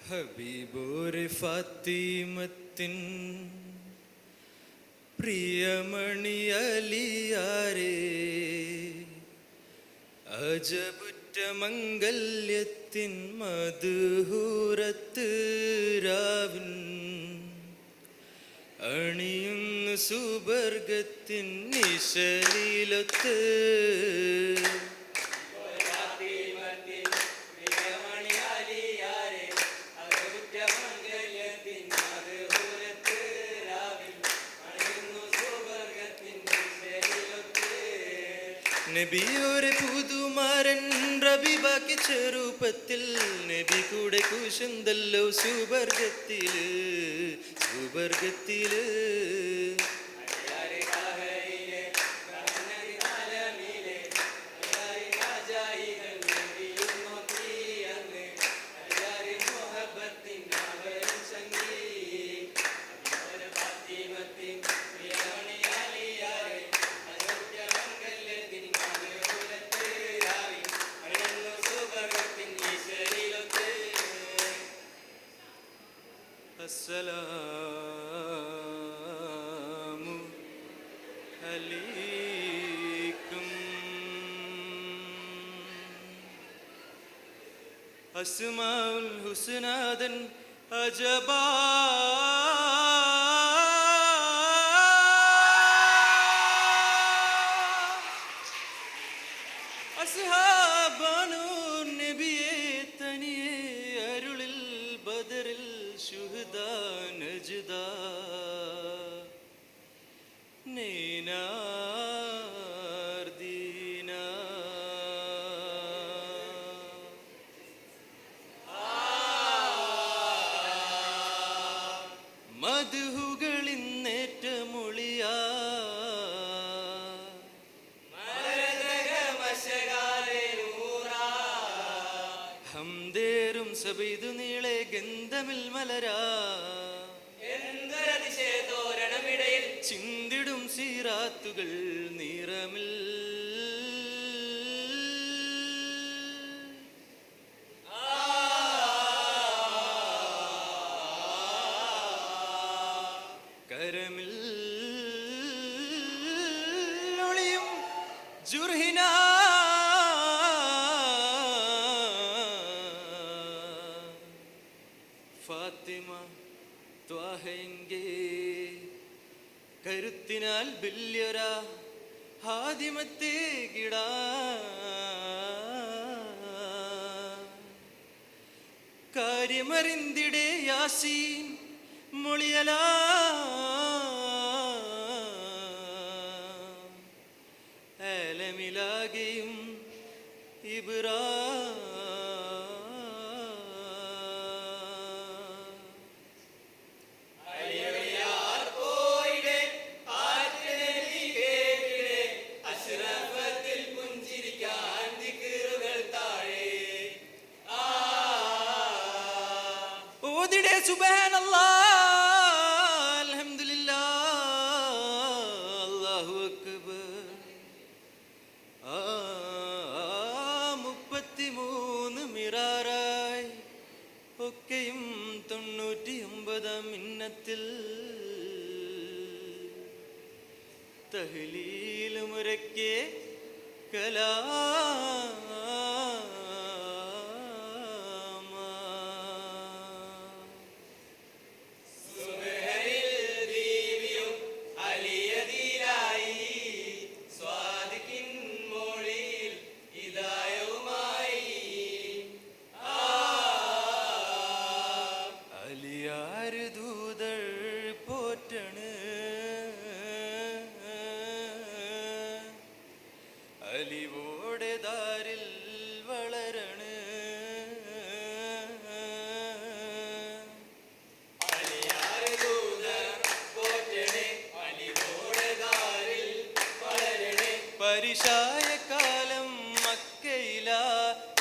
ഹബീബോരെ ഫാത്തിമത്തിൻ പ്രിയമണി അലിയാരേ, അജബുറ്റ മംഗല്യത്തിൻ മധുഹൂറത്ത് രാവിൻ, അണിയുന്നു സുബർഗത്തിൻ നിശലിലൊത്ത്. നബിയോരെ പുതുമാരൻ റബീബാക്കി ചെറുപ്പത്തിൽ, നബി കൂടെ കുശന്തല്ലോ സുബർഗത്തില് സുബർഗത്തില്. അസ്സലാമു അലൈക്കും. അസ്മാഉൽ ഹുസ്നാദൻ അജബാ, അസ്ഹാബാനു നബിയെ തനിയെ അരുളിൽ ബദറിൽ ശുഹദാ നജ്ദാ നീനാർദീന. മധുഹുകളിന്നേറ്റ മൊളിയാ, ഹംദേറും സബൈദു നീളെ ഗന്ധമിൽ മലരാ, ചിന്തിടും സീറാത്തുകൾ നിറമിൽ. കരമിൽ ഒളിയും ജുർഹിന, ഫാത്തിമ ത്വാഹെങ്കേ കരുത്തിനാൽ ബില്യൊര ഹാദിമത്തെ കിടാ. കാര്യമറിന്തിടെ യാസീൻ മൊളിയല, ഏലമിലാകെയും ഇബ്രാ. സുബ്ഹാനല്ലാഹ് അൽഹംദുലില്ലാഹ് അല്ലാഹു അക്ബർ. 33 മിറാറായി ഒക്കെയും 99 മിന്നത്തിൽ, തഹ്ലീൽ മുരക്കെ കലാ അലിവോടെ ദാരിൽ വളരണ. പരിശായ കാലം മക്കയില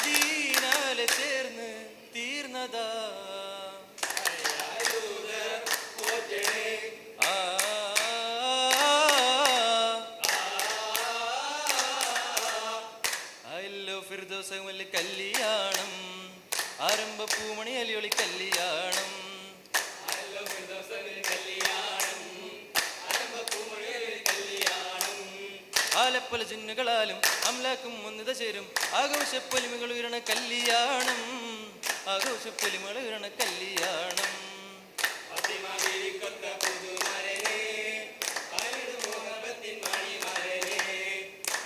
ദീനാലെ ചേർന്ന് തീർന്നതാ. ഫിർദൗസ് കല്യാണം ആരംഭ പൂമണി അലിയൊളി കല്യാണം. ആലപ്പല ചിന്നുകളാലും അംലാക്കും ഒന്നിത ചേരും ആഘോഷപ്പൊലിമകൾ ഉയരണ കല്യാണം. ആഘോഷപ്പൊലിമകൾ ഉയരണ കല്യാണം.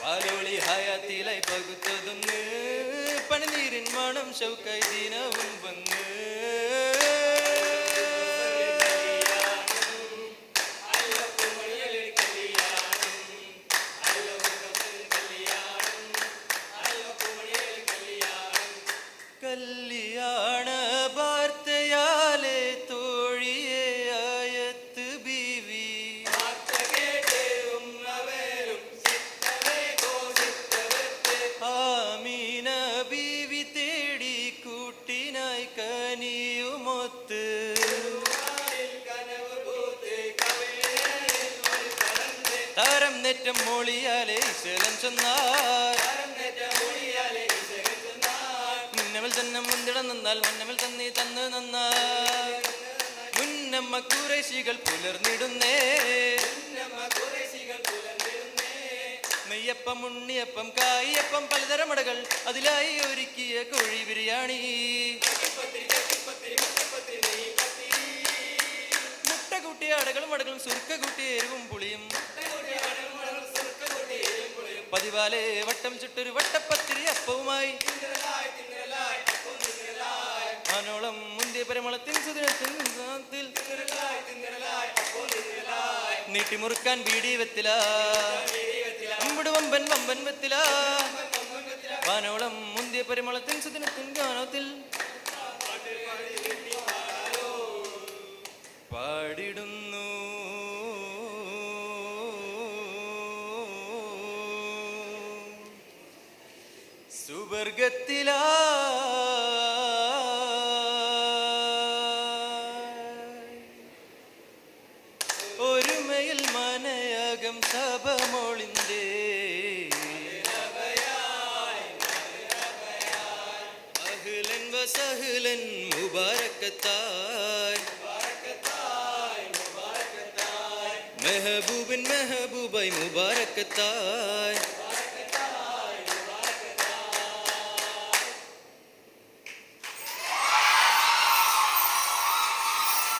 പാലോളി ഹയാത്തിലായി പകുത്തതൊന്ന് പണിനീരിൻ മണം ഷൗക്കായി ദിനവും വന്ന്. കല്യാണ വാർത്തയാലെ തോഴിയെ ആയത്ത് ബീവി ആമീന ബീവി തേടി കൂട്ടിനായി കനിയുമൊത്ത്. താരം നെറ്റം മൊളിയാലെ ഈശലം ചെന്നാൽ മുന്നമൽ തന്നെ മുന്തിട നിന്നാൽ മന്നമൽ തന്നി തന്ന് നന്നാൽ. മുന്നമ്മ കുറേശികൾ പുലർന്നിടുന്നേ നെയ്യപ്പം ഉണ്ണിയപ്പം കായപ്പം പലതരമടകൾ അതിലായി ഒരുക്കിയ കോഴി ബിരിയാണി. മുട്ട കൂട്ടിയ അടകളും അടകളും സുർക്ക കൂട്ടിയ എരിവും പുളിയും പതിവാലെ വട്ടം ചുട്ടൊരു വട്ടപ്പത്തിരി അപ്പവുമായി മനോളം മുന്തിയ പരിമളത്തിൻ സുദിനത്തിൽ നീട്ടിമുറുക്കാൻ ബീഡി വെത്തില അമ്പടുവമ്പൻ വമ്പൻ വെത്തില വാനോളം മുന്തിയ പരിമളത്തിൻ സുദിനത്തിൻ ഗാനത്തിൽ പാടിടുന്നു. സുവർഗത്തിലാ ഒരുമയിൽ മനയകം സഭമോളിന്റെ അഹ്ലൻ വസഹ്ലൻ മുബാരക്കത്തായ് മെഹബൂബിൻ മെഹബൂബായ് മുബാരക്കത്തായ്.